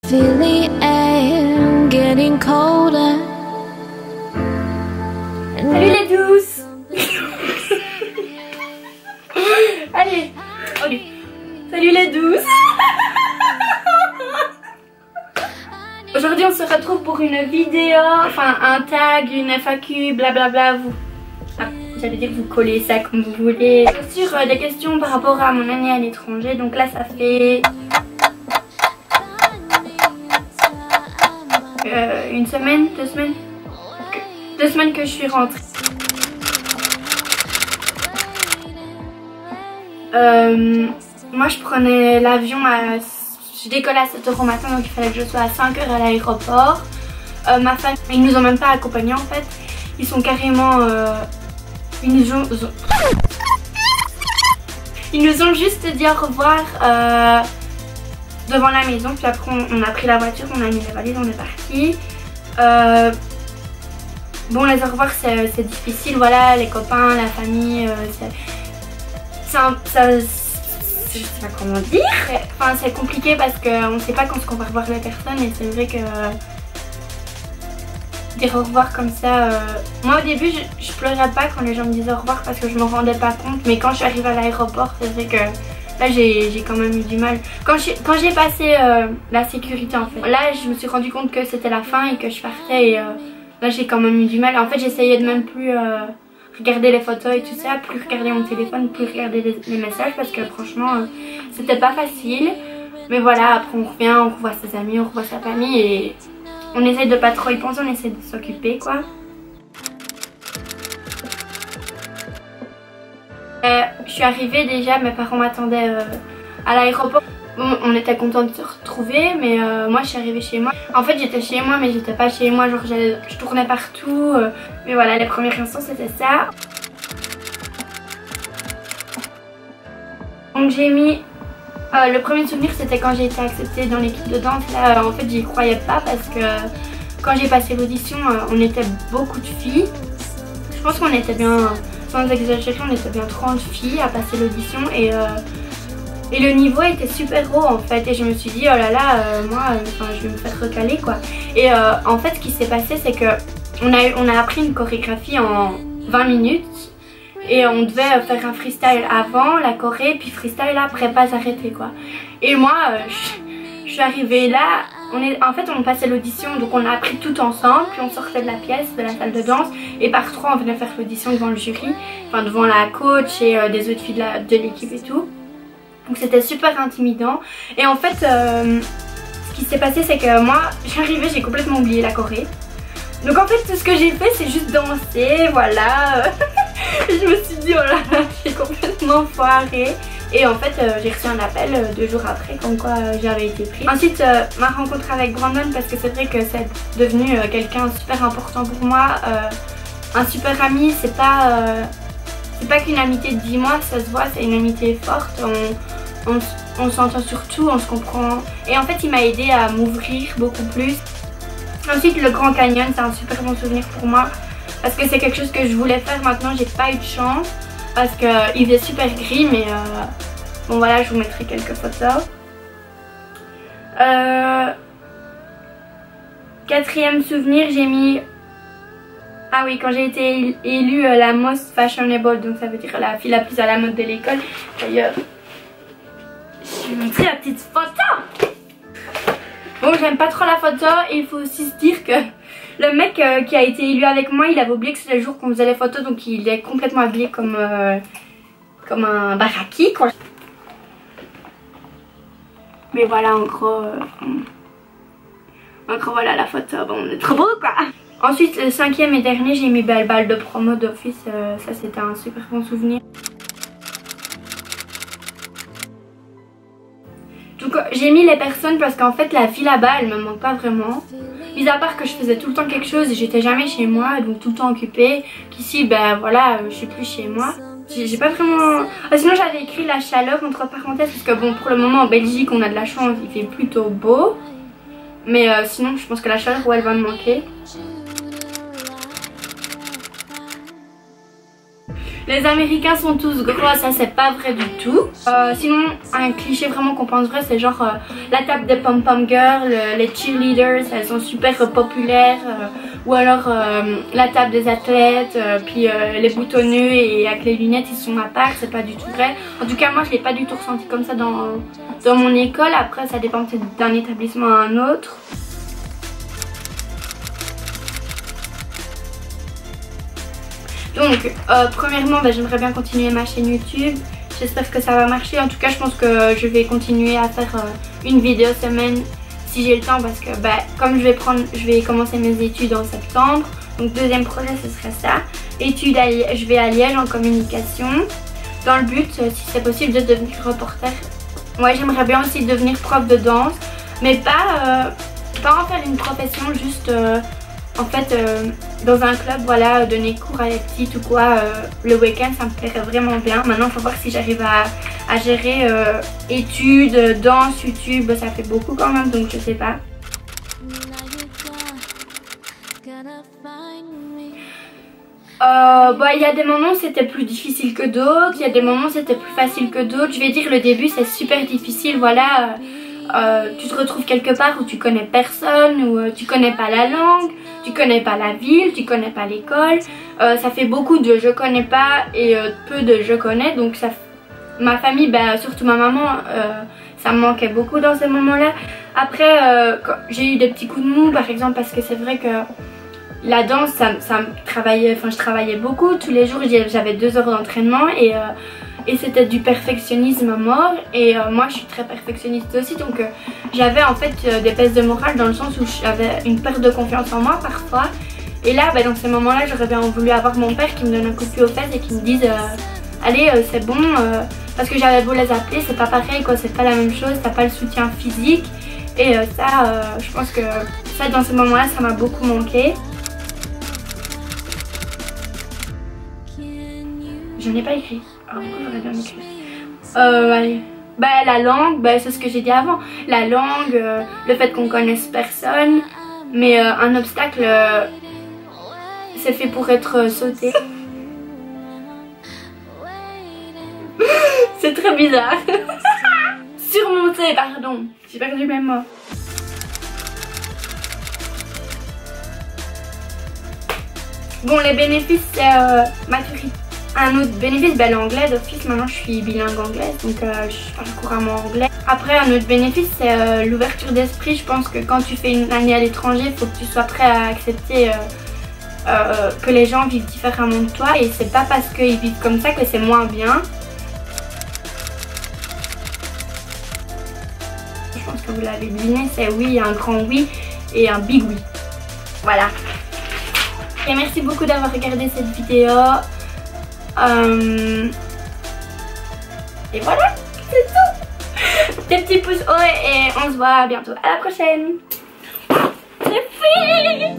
Feel the air getting colder. Salut les douces. Allez, salut. Salut les douces. Aujourd'hui on se retrouve pour une vidéo, enfin un tag, une FAQ, blablabla. Vous, j'allais dire vous collez ça comme vous voulez. Sur des questions par rapport à mon année à l'étranger. Donc là ça fait une semaine, 2 semaines que je suis rentrée. Moi je prenais l'avion je décollais à 7 h au matin, donc il fallait que je sois à 5 h à l'aéroport. Ma famille, ils nous ont même pas accompagnés en fait. Ils sont carrément... ils nous ont juste dit au revoir devant la maison. Puis après on a pris la voiture, on a mis les valises, on est parti. Bon, les au revoir c'est difficile, voilà, les copains, la famille, je sais pas comment dire. Enfin, c'est compliqué parce qu'on sait pas quand on va revoir les personnes et c'est vrai que dire au revoir comme ça. Moi au début je pleurais pas quand les gens me disaient au revoir parce que je me rendais pas compte, mais quand je suis arrivée à l'aéroport c'est vrai que là j'ai quand même eu du mal. Quand j'ai passé la sécurité en fait, là je me suis rendu compte que c'était la fin et que je partais et là j'ai quand même eu du mal. En fait j'essayais de même plus regarder les photos et tout ça, plus regarder mon téléphone, plus regarder les messages parce que franchement c'était pas facile. Mais voilà, après on revient, on revoit ses amis, on revoit sa famille et on essaye de pas trop y penser, on essaie de s'occuper quoi. Je suis arrivée déjà, mes parents m'attendaient à l'aéroport. Bon, on était contents de se retrouver, mais moi je suis arrivée chez moi. En fait j'étais chez moi mais j'étais pas chez moi, genre je tournais partout. Mais voilà, les premiers instants c'était ça. Donc j'ai mis... le premier souvenir c'était quand j'ai été acceptée dans l'équipe de danse. Là en fait j'y croyais pas parce que quand j'ai passé l'audition on était beaucoup de filles. Je pense qu'on était bien, sans exagérer, on était bien 30 filles à passer l'audition et le niveau était super haut en fait et je me suis dit oh là là moi je vais me faire recaler quoi. Et en fait ce qui s'est passé c'est que on a appris une chorégraphie en 20 minutes et on devait faire un freestyle avant la choré puis freestyle après, pas arrêter quoi. Et moi je suis arrivée là, en fait on passait l'audition donc on a appris tout ensemble puis on sortait de la pièce, de la salle de danse et par trois on venait faire l'audition devant le jury, enfin devant la coach et des autres filles de l'équipe et tout. Donc c'était super intimidant et en fait ce qui s'est passé c'est que moi j'arrivais, j'ai complètement oublié la choré. Donc en fait tout ce que j'ai fait c'est juste danser, voilà. Je me suis dit oh là là j'ai complètement foiré. Et en fait j'ai reçu un appel 2 jours après comme quoi j'avais été prise. Ensuite ma rencontre avec Brandon parce que c'est vrai que c'est devenu quelqu'un de super important pour moi. Un super ami, c'est pas qu'une amitié de 10 mois, ça se voit, c'est une amitié forte. On s'entend sur tout, on se comprend. Et en fait il m'a aidé à m'ouvrir beaucoup plus. Ensuite le Grand Canyon c'est un super bon souvenir pour moi parce que c'est quelque chose que je voulais faire. Maintenant j'ai pas eu de chance parce qu'il faisait super gris mais bon voilà, je vous mettrai quelques photos. Quatrième souvenir, j'ai mis... Ah oui, quand j'ai été élue la most fashionable, donc ça veut dire la fille la plus à la mode de l'école. D'ailleurs, je vais vous montrer la petite photo. Bon, j'aime pas trop la photo et il faut aussi se dire que le mec qui a été élu avec moi, il avait oublié que c'était le jour qu'on faisait les photos, donc il est complètement habillé comme un baraki quoi. Mais voilà, en gros voilà la photo, bon on est trop beau quoi. Ensuite le cinquième et dernier, j'ai mis belle balle de promo d'office, ça c'était un super bon souvenir. Donc j'ai mis les personnes parce qu'en fait la vie là-bas elle me manque pas vraiment. Mis à part que je faisais tout le temps quelque chose et j'étais jamais chez moi, donc tout le temps occupée. Qu'ici ben voilà, je suis plus chez moi. J'ai pas vraiment... sinon j'avais écrit la chaleur entre parenthèses parce que bon pour le moment en Belgique on a de la chance, il fait plutôt beau. Mais sinon je pense que la chaleur elle va me manquer. Les Américains sont tous gros, ça c'est pas vrai du tout. Sinon, un cliché vraiment qu'on pense vrai, c'est genre la table des pom-pom girls, les cheerleaders, elles sont super populaires. Ou alors la table des athlètes, puis les boutonneux et avec les lunettes ils sont à part, c'est pas du tout vrai. En tout cas moi je l'ai pas du tout ressenti comme ça dans mon école. Après ça dépend peut-être d'un établissement à un autre. Donc premièrement j'aimerais bien continuer ma chaîne YouTube. J'espère que ça va marcher. En tout cas je pense que je vais continuer à faire une vidéo semaine si j'ai le temps, parce que comme je vais commencer mes études en septembre. Donc deuxième projet ce serait ça. Études je vais à Liège en communication. Dans le but si c'est possible de devenir reporter. Ouais, j'aimerais bien aussi devenir prof de danse. Mais pas en faire une profession, juste en fait dans un club, voilà, donner cours à les petites ou quoi le week-end, ça me plairait vraiment bien. Maintenant il faut voir si j'arrive à gérer études, danse, YouTube, ça fait beaucoup quand même, donc je sais pas. Il y a des moments où c'était plus difficile que d'autres, il y a des moments où c'était plus facile que d'autres. Je vais dire le début c'est super difficile, voilà. Tu te retrouves quelque part où tu connais personne, où tu connais pas la langue, tu connais pas la ville, tu connais pas l'école. Ça fait beaucoup de je connais pas et peu de je connais. Donc ça, ma famille, surtout ma maman, ça me manquait beaucoup dans ces moments-là. Après, j'ai eu des petits coups de mou par exemple, parce que c'est vrai que la danse, je travaillais beaucoup. Tous les jours j'avais 2 heures d'entraînement et c'était du perfectionnisme à mort. Et moi je suis très perfectionniste aussi, donc j'avais en fait des baisses de morale, dans le sens où j'avais une perte de confiance en moi parfois. Et là dans ces moments là j'aurais bien voulu avoir mon père qui me donne un coup de pied aux fesses et qui me dise allez c'est bon, parce que j'avais beau les appeler, c'est pas pareil quoi, c'est pas la même chose, t'as pas le soutien physique. Et ça je pense que ça dans ces moments là ça m'a beaucoup manqué. Je n'ai pas écrit. Oh, pourquoi j'aurais bien écrit allez. La langue, c'est ce que j'ai dit avant. La langue, le fait qu'on connaisse personne. Mais un obstacle, c'est fait pour être sauté. C'est très bizarre. Surmonter, pardon. J'ai perdu mes mots. Bon, les bénéfices, c'est maturité. Un autre bénéfice, l'anglais d'office, maintenant je suis bilingue anglaise, donc je parle couramment anglais. Après un autre bénéfice c'est l'ouverture d'esprit. Je pense que quand tu fais une année à l'étranger, il faut que tu sois prêt à accepter que les gens vivent différemment de toi, et c'est pas parce qu'ils vivent comme ça que c'est moins bien. Je pense que vous l'avez deviné, c'est oui, un grand oui et un big oui. Voilà. Et merci beaucoup d'avoir regardé cette vidéo. Et voilà, c'est tout. Des petits pouces hauts et on se voit bientôt. À la prochaine. C'est fini.